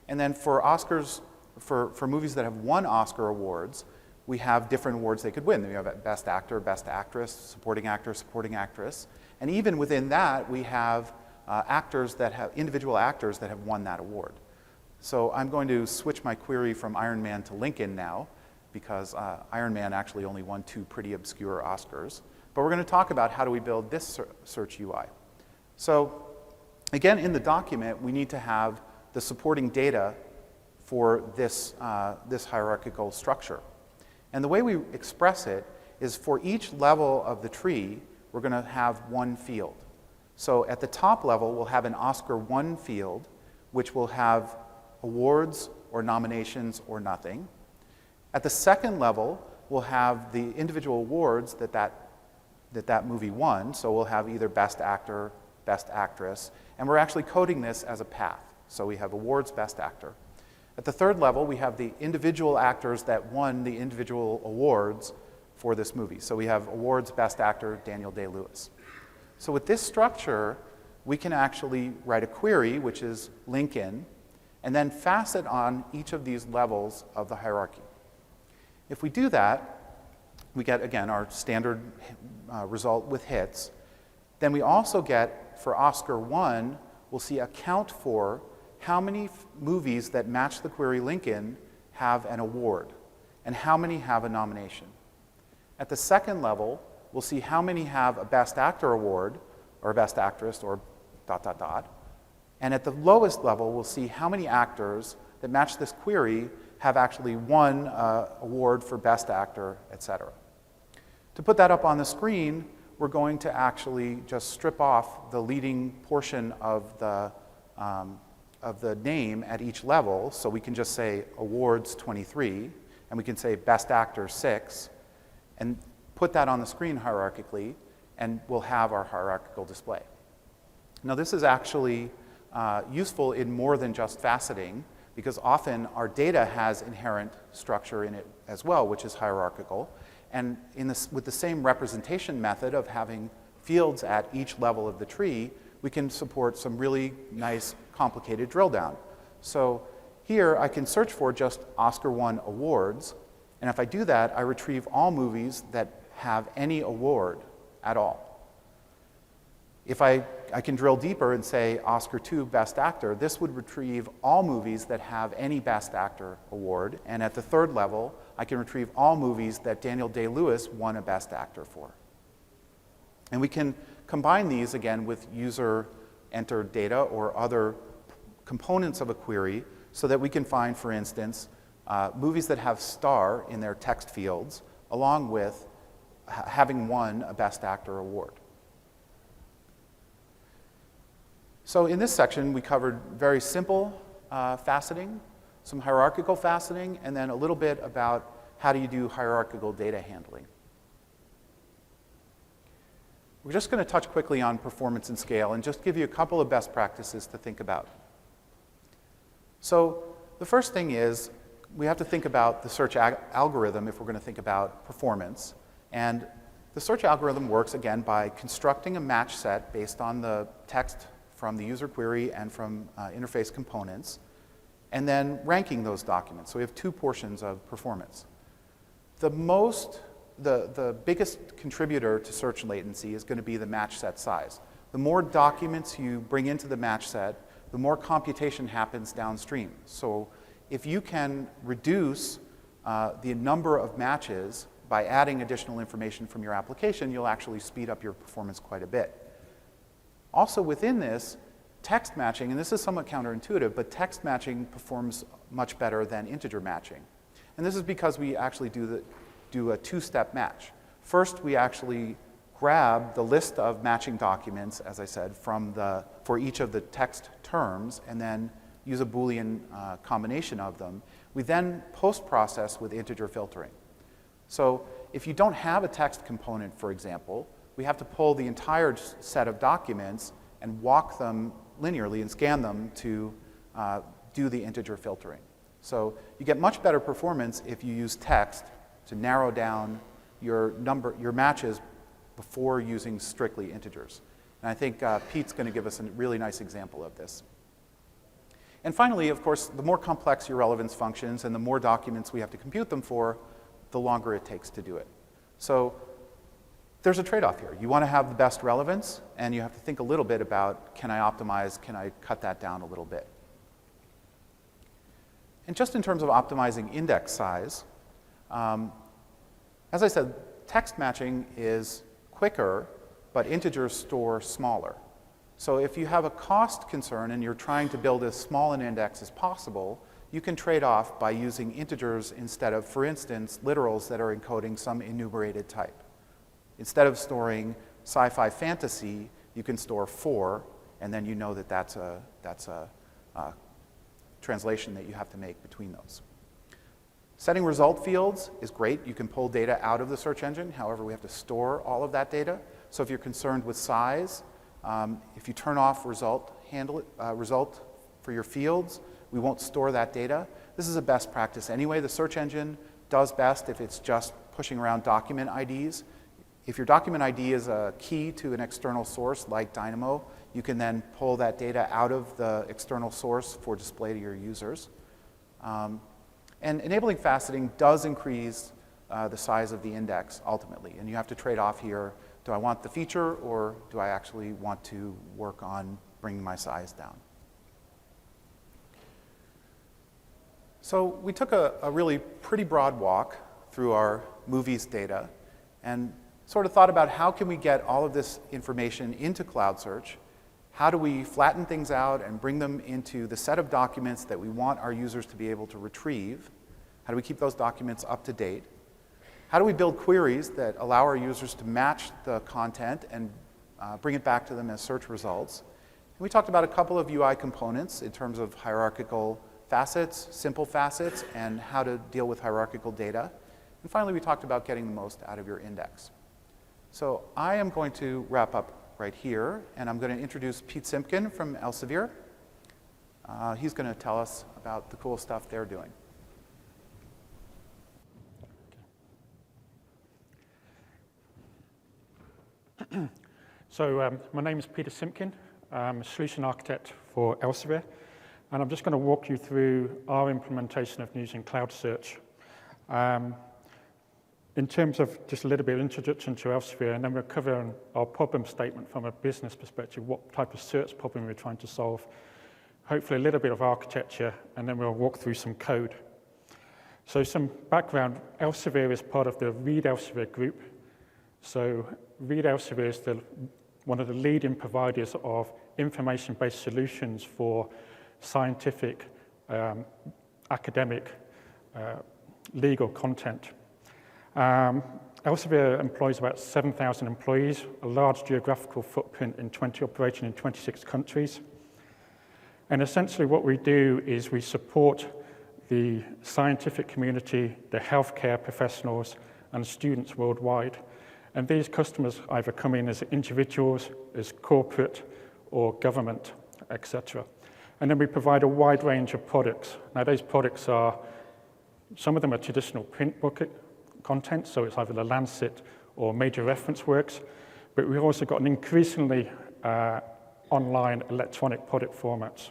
[SPEAKER 1] And then for Oscars, for movies that have won Oscar awards, we have different awards they could win. We have Best Actor, Best Actress, Supporting Actor, Supporting Actress. And even within that, we have individual actors that have won that award. So I'm going to switch my query from Iron Man to Lincoln now, because Iron Man actually only won 2 pretty obscure Oscars. But we're going to talk about how do we build this search UI. So again, in the document, we need to have the supporting data for this hierarchical structure. And the way we express it is for each level of the tree, we're going to have one field. So at the top level, we'll have an Oscar 1 field, which will have awards or nominations or nothing. At the second level, we'll have the individual awards that movie won. So we'll have either Best Actor, Best Actress, and we're actually coding this as a path. So we have awards, Best Actor. At the third level, we have the individual actors that won the individual awards for this movie. So we have awards, Best Actor, Daniel Day-Lewis. So with this structure, we can actually write a query, which is Lincoln, and then facet on each of these levels of the hierarchy. If we do that, we get, again, our standard result with hits. Then we also get, for Oscar 1, we'll see a count for how many movies that match the query Lincoln have an award, and how many have a nomination. At the second level, we'll see how many have a Best Actor award, or a Best Actress, or ... And at the lowest level, we'll see how many actors that match this query have actually won an award for Best Actor, etc. To put that up on the screen, we're going to actually just strip off the leading portion of the name at each level. So we can just say awards 23, and we can say Best Actor 6, and put that on the screen hierarchically, and we'll have our hierarchical display. Now, this is actually useful in more than just faceting, because often our data has inherent structure in it as well, which is hierarchical. And with the same representation method of having fields at each level of the tree, we can support some really nice, complicated drill down. So here I can search for just Oscar 1 awards, and if I do that, I retrieve all movies that have any award at all. If I can drill deeper and say Oscar 2 Best Actor, this would retrieve all movies that have any Best Actor award, and at the third level, I can retrieve all movies that Daniel Day-Lewis won a Best Actor for. And we can combine these again with user-entered data or other components of a query so that we can find, for instance, movies that have star in their text fields, along with having won a Best Actor award. So in this section, we covered very simple faceting, some hierarchical faceting, and then a little bit about how do you do hierarchical data handling. We're just going to touch quickly on performance and scale and just give you a couple of best practices to think about. So the first thing is we have to think about the search algorithm if we're going to think about performance. And The search algorithm works, again, by constructing a match set based on the text from the user query and from interface components, and then ranking those documents. So we have two portions of performance. The biggest contributor to search latency is going to be the match set size. The more documents you bring into the match set, the more computation happens downstream. So if you can reduce the number of matches by adding additional information from your application, you'll actually speed up your performance quite a bit. Also within this, text matching, and this is somewhat counterintuitive, but text matching performs much better than integer matching. And this is because we actually do a two-step match. First, we actually grab the list of matching documents, as I said, for each of the text terms, and then use a Boolean combination of them. We then post-process with integer filtering. So if you don't have a text component, for example, we have to pull the entire set of documents and walk them linearly and scan them to do the integer filtering. So you get much better performance if you use text to narrow down your matches before using strictly integers. And I think Pete's going to give us a really nice example of this. And finally, of course, the more complex your relevance functions and the more documents we have to compute them for, the longer it takes to do it. So there's a trade-off here. You want to have the best relevance, and you have to think a little bit about, can I optimize, can I cut that down a little bit? And just in terms of optimizing index size, as I said, text matching is quicker, but integers store smaller. So if you have a cost concern and you're trying to build as small an index as possible, you can trade off by using integers instead of, for instance, literals that are encoding some enumerated type. Instead of storing sci-fi fantasy, you can store 4, and then you know that that's a translation that you have to make between those. Setting result fields is great. You can pull data out of the search engine. However, we have to store all of that data. So if you're concerned with size, if you turn off result for your fields, we won't store that data. This is a best practice anyway. The search engine does best if it's just pushing around document IDs. If your document ID is a key to an external source like Dynamo, you can then pull that data out of the external source for display to your users. And enabling faceting does increase the size of the index ultimately. And you have to trade off here, do I want the feature or do I actually want to work on bringing my size down? So we took a really pretty broad walk through our movies data and sort of thought about how can we get all of this information into CloudSearch. How do we flatten things out and bring them into the set of documents that we want our users to be able to retrieve? How do we keep those documents up to date? How do we build queries that allow our users to match the content and bring it back to them as search results? And we talked about a couple of UI components in terms of hierarchical facets, simple facets, and how to deal with hierarchical data. And finally, we talked about getting the most out of your index. So I am going to wrap up right here, and I'm going to introduce Peter-Simpkin from Elsevier. He's going to tell us about the cool stuff they're doing.
[SPEAKER 2] So my name is Peter-Simpkin. I'm a solution architect for Elsevier, and I'm just going to walk you through our implementation of using CloudSearch. In terms of just a little bit of introduction to Elsevier, and then we'll cover our problem statement from a business perspective, what type of search problem we're trying to solve, hopefully a little bit of architecture, and then we'll walk through some code. So some background, Elsevier is part of the Reed Elsevier group. So Reed Elsevier is one of the leading providers of information-based solutions for scientific, academic, legal content. Elsevier employs about 7,000 employees, a large geographical footprint operating in 26 countries. And essentially what we do is we support the scientific community, the healthcare professionals, and students worldwide. And these customers either come in as individuals, as corporate, or government, etc. And then we provide a wide range of products. Now those products are, some of them are traditional print book content, so it's either the Lancet or major reference works, but we've also got an increasingly online electronic product formats.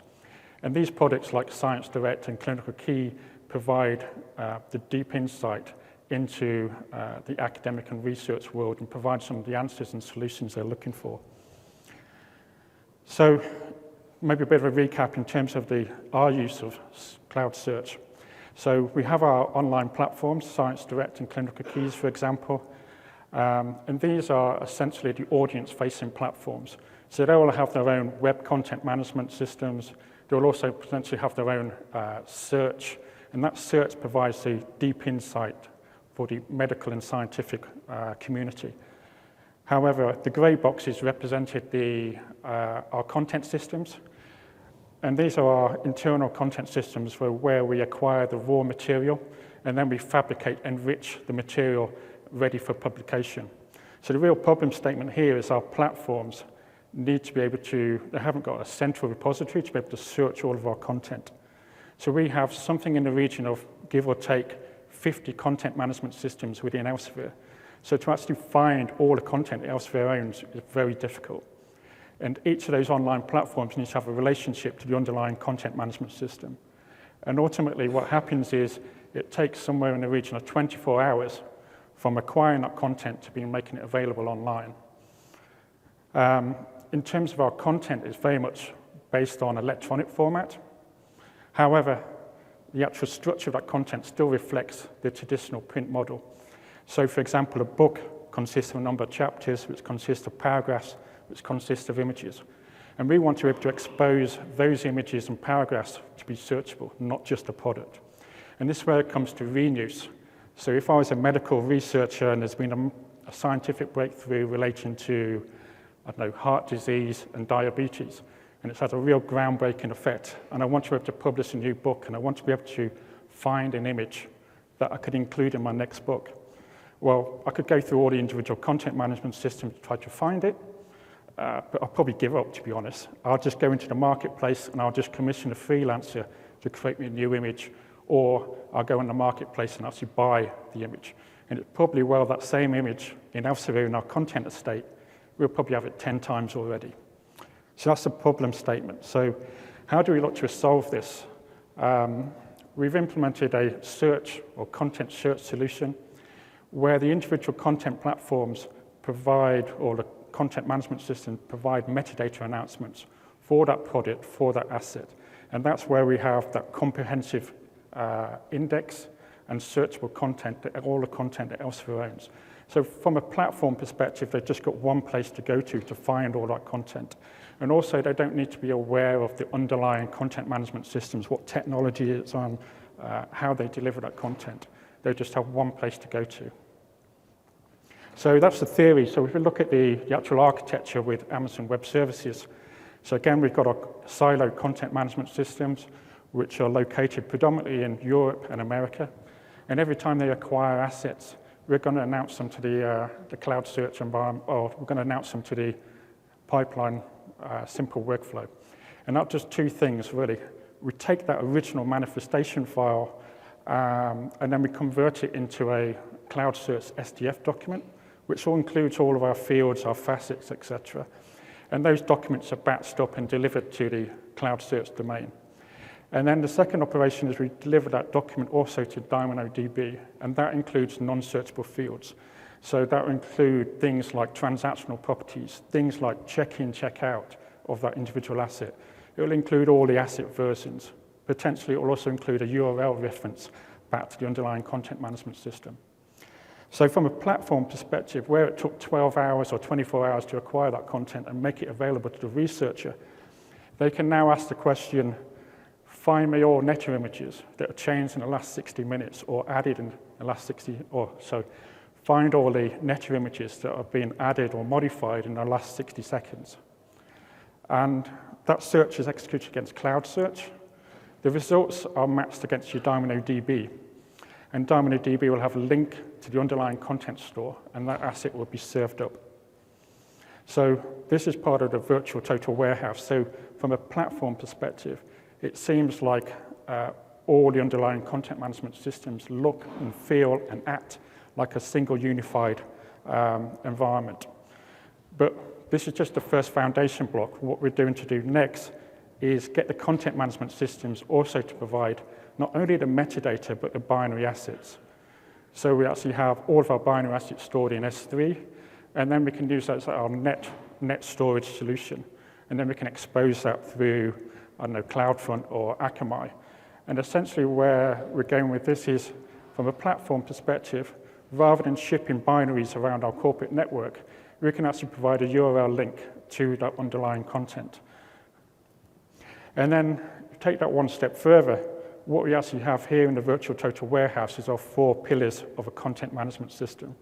[SPEAKER 2] And these products like Science Direct and Clinical Key provide the deep insight into the academic and research world and provide some of the answers and solutions they're looking for. So maybe a bit of a recap in terms of our use of CloudSearch. So we have our online platforms, Science Direct and Clinical Keys, for example, and these are essentially the audience-facing platforms. So they will have their own web content management systems. They will also potentially have their own search, and that search provides the deep insight for the medical and scientific community. However, the grey boxes represented our content systems, and these are our internal content systems where we acquire the raw material, and then we fabricate, enrich the material ready for publication. So the real problem statement here is our platforms need to be able to, they haven't got a central repository to be able to search all of our content. So we have something in the region of, give or take, 50 content management systems within Elsevier. So to actually find all the content that Elsevier owns is very difficult. And each of those online platforms needs to have a relationship to the underlying content management system. And ultimately what happens is it takes somewhere in the region of 24 hours from acquiring that content to making it available online. In terms of our content, it's very much based on electronic format. However, the actual structure of that content still reflects the traditional print model. So for example, a book consists of a number of chapters, which consists of paragraphs, which consists of images. And we want to be able to expose those images and paragraphs to be searchable, not just a product. And this is where it comes to reuse. So if I was a medical researcher and there's been a scientific breakthrough relating to, I don't know, heart disease and diabetes, and it's had a real groundbreaking effect, and I want to be able to publish a new book, and I want to be able to find an image that I could include in my next book. Well, I could go through all the individual content management systems to try to find it, but I'll probably give up, to be honest. I'll just go into the marketplace and I'll just commission a freelancer to create me a new image, or I'll go in the marketplace and actually buy the image. And it's probably, well, that same image in Elsevier in our content estate, we'll probably have it 10 times already. So that's a problem statement. So how do we look to solve this? We've implemented a search or content search solution where the individual content platforms provide, or the content management system provide metadata announcements for that product, for that asset. And that's where we have that comprehensive index and searchable content, all the content that Elsevier owns. So from a platform perspective, they've just got one place to go to find all that content. And also, they don't need to be aware of the underlying content management systems, what technology it's on, how they deliver that content. They just have one place to go to. So that's the theory. So if we look at the actual architecture with Amazon Web Services, so again, we've got our siloed content management systems, which are located predominantly in Europe and America. And every time they acquire assets, we're going to announce them to the CloudSearch environment, or we're going to announce them to the pipeline simple workflow. And that does two things, really. We take that original manifestation file, and then we convert it into a CloudSearch SDF document, which all includes all of our fields, our facets, etc. And those documents are batched up and delivered to the CloudSearch domain. And then the second operation is we deliver that document also to DynamoDB, and that includes non-searchable fields. So that will include things like transactional properties, things like check-in, check-out of that individual asset. It will include all the asset versions. Potentially, it will also include a URL reference back to the underlying content management system. So from a platform perspective, where it took 12 hours or 24 hours to acquire that content and make it available to the researcher, they can now ask the question, find me all meta images that are changed in the last 60 minutes or added in the last 60, or so find all the meta images that have been added or modified in the last 60 seconds. And that search is executed against CloudSearch. The results are matched against your DynamoDB. And DynamoDB will have a link to the underlying content store, and that asset will be served up. So this is part of the virtual total warehouse. So from a platform perspective, it seems like all the underlying content management systems look and feel and act like a single unified environment. But this is just the first foundation block. What we're doing to do next is get the content management systems also to provide not only the metadata, but the binary assets. So we actually have all of our binary assets stored in S3, and then we can use that as our net storage solution. And then we can expose that through, I don't know, CloudFront or Akamai. And essentially where we're going with this is, from a platform perspective, rather than shipping binaries around our corporate network, we can actually provide a URL link to that underlying content. And then take that one step further. What we actually have here in the virtual total warehouse is our 4 pillars of a content management system.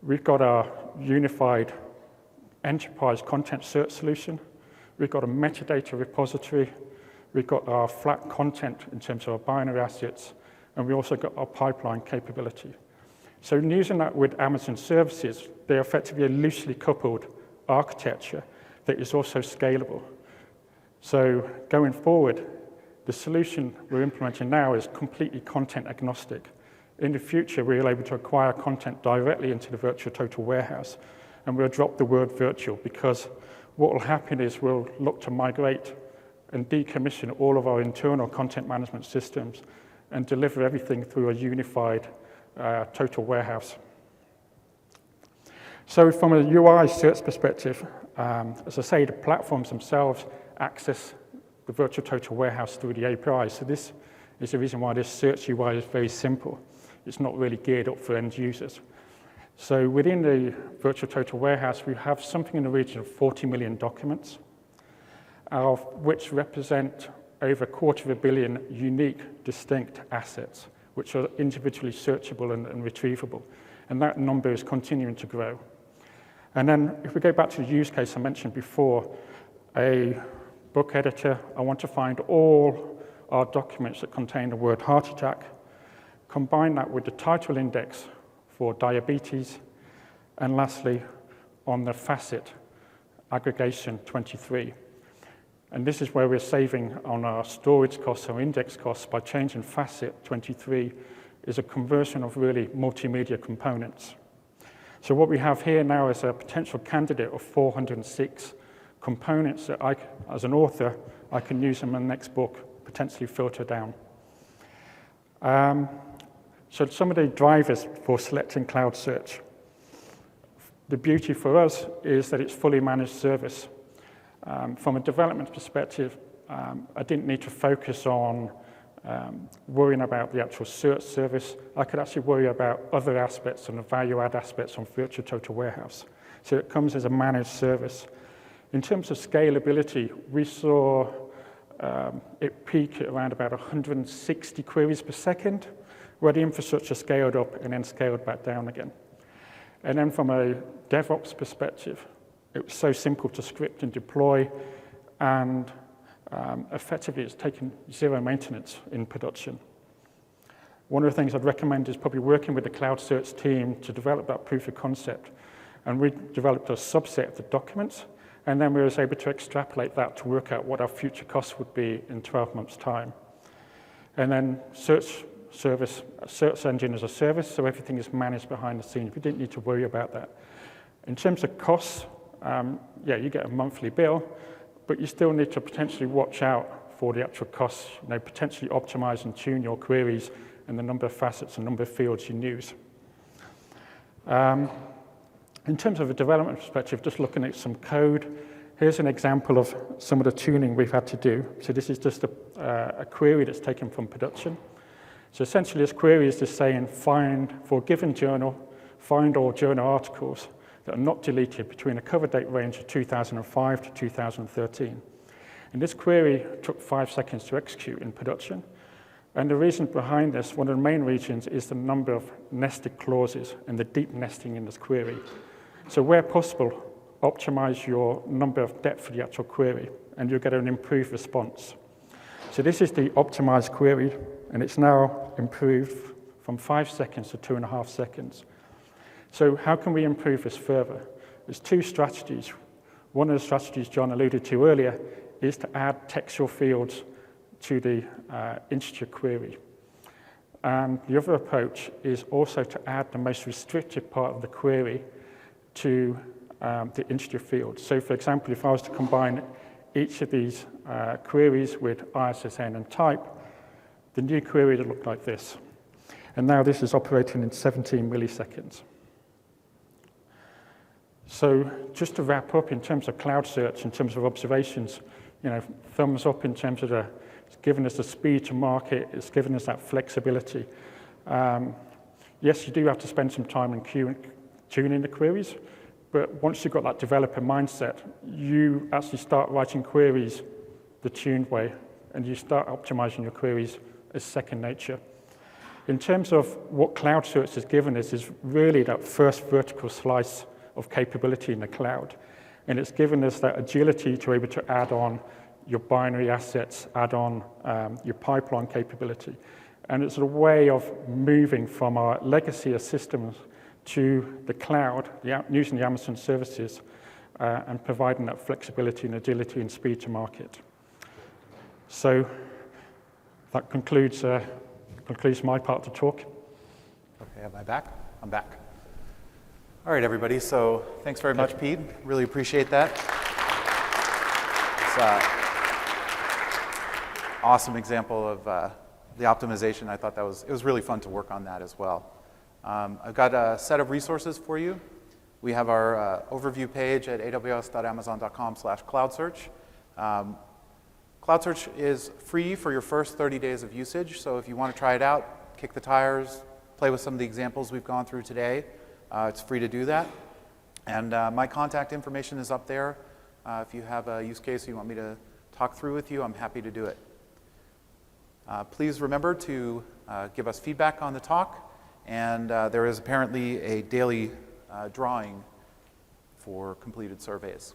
[SPEAKER 2] We've got our unified enterprise content search solution. We've got a metadata repository. We've got our flat content in terms of our binary assets. And we also got our pipeline capability. So using that with Amazon services, they're effectively a loosely coupled architecture that is also scalable. So going forward, the solution we're implementing now is completely content agnostic. In the future, we're able to acquire content directly into the virtual total warehouse, and we'll drop the word virtual, because what will happen is we'll look to migrate and decommission all of our internal content management systems and deliver everything through a unified total warehouse. So from a UI search perspective, as I say, the platforms themselves access the virtual total warehouse through the API. So this is the reason why this search UI is very simple. It's not really geared up for end users. So within the virtual total warehouse, we have something in the region of 40 million documents, which represent over 250 million unique, distinct assets, which are individually searchable and retrievable. And that number is continuing to grow. And then if we go back to the use case I mentioned before, a book editor, I want to find all our documents that contain the word heart attack, combine that with the title index for diabetes, and lastly, on the facet, aggregation 23. And this is where we're saving on our storage costs or index costs by changing facet 23 is a conversion of really multimedia components. So what we have here now is a potential candidate of 406 components that I, as an author, I can use in my next book, potentially filter down. So some of the drivers for selecting CloudSearch. The beauty for us is that it's fully managed service. From a development perspective, I didn't need to focus on worrying about the actual search service. I could actually worry about other aspects and the value-add aspects on virtual total warehouse. So it comes as a managed service. In terms of scalability, we saw it peak at around about 160 queries per second, where the infrastructure scaled up and then scaled back down again. And then from a DevOps perspective, it was so simple to script and deploy, and effectively it's taken zero maintenance in production. One of the things I'd recommend is probably working with the CloudSearch team to develop that proof of concept. And we developed a subset of the documents, and then we were able to extrapolate that to work out what our future costs would be in 12 months' time. And then search engine as a service, so everything is managed behind the scenes. We didn't need to worry about that. In terms of costs, yeah, you get a monthly bill, but you still need to potentially watch out for the actual costs, potentially optimize and tune your queries and the number of facets and number of fields you use. In terms of a development perspective, just looking at some code, here's an example of some of the tuning we've had to do. So this is just a query that's taken from production. So essentially this query is just saying find, for a given journal, find all journal articles that are not deleted between a cover date range of 2005 to 2013. And this query took 5 seconds to execute in production. And the reason behind this, one of the main reasons, is the number of nested clauses and the deep nesting in this query. So where possible, optimize your number of depth for the actual query, and you'll get an improved response. So this is the optimized query, and it's now improved from 5 seconds to 2.5 seconds. So how can we improve this further? There's two strategies. One of the strategies John alluded to earlier is to add textual fields to the integer query. And the other approach is also to add the most restrictive part of the query to the integer field. So for example, if I was to combine each of these queries with ISSN and type, the new query would look like this. And now this is operating in 17 milliseconds. So just to wrap up in terms of CloudSearch, in terms of observations, thumbs up in terms of it's given us the speed to market, it's given us that flexibility. Yes, you do have to spend some time in tuning the queries, but once you've got that developer mindset, you actually start writing queries the tuned way, and you start optimizing your queries as second nature. In terms of what CloudSearch has given us is really that first vertical slice of capability in the cloud. And it's given us that agility to be able to add on your binary assets, add on your pipeline capability. And it's a way of moving from our legacy of systems to the cloud, using the Amazon services, and providing that flexibility and agility and speed to market. So that concludes my part of the talk.
[SPEAKER 1] Okay, am I back? I'm back. All right, everybody, so thanks very much, Pete. Really appreciate that. It's an awesome example of the optimization. I thought it was really fun to work on that as well. I've got a set of resources for you. We have our overview page at aws.amazon.com/CloudSearch. CloudSearch is free for your first 30 days of usage, so if you want to try it out, kick the tires, play with some of the examples we've gone through today, it's free to do that. And my contact information is up there. If you have a use case you want me to talk through with you, I'm happy to do it. Please remember to give us feedback on the talk, and there is apparently a daily drawing for completed surveys.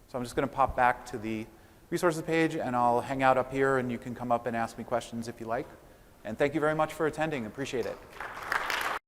[SPEAKER 1] So I'm just going to pop back to the resources page, and I'll hang out up here, and you can come up and ask me questions if you like. And thank you very much for attending. Appreciate it.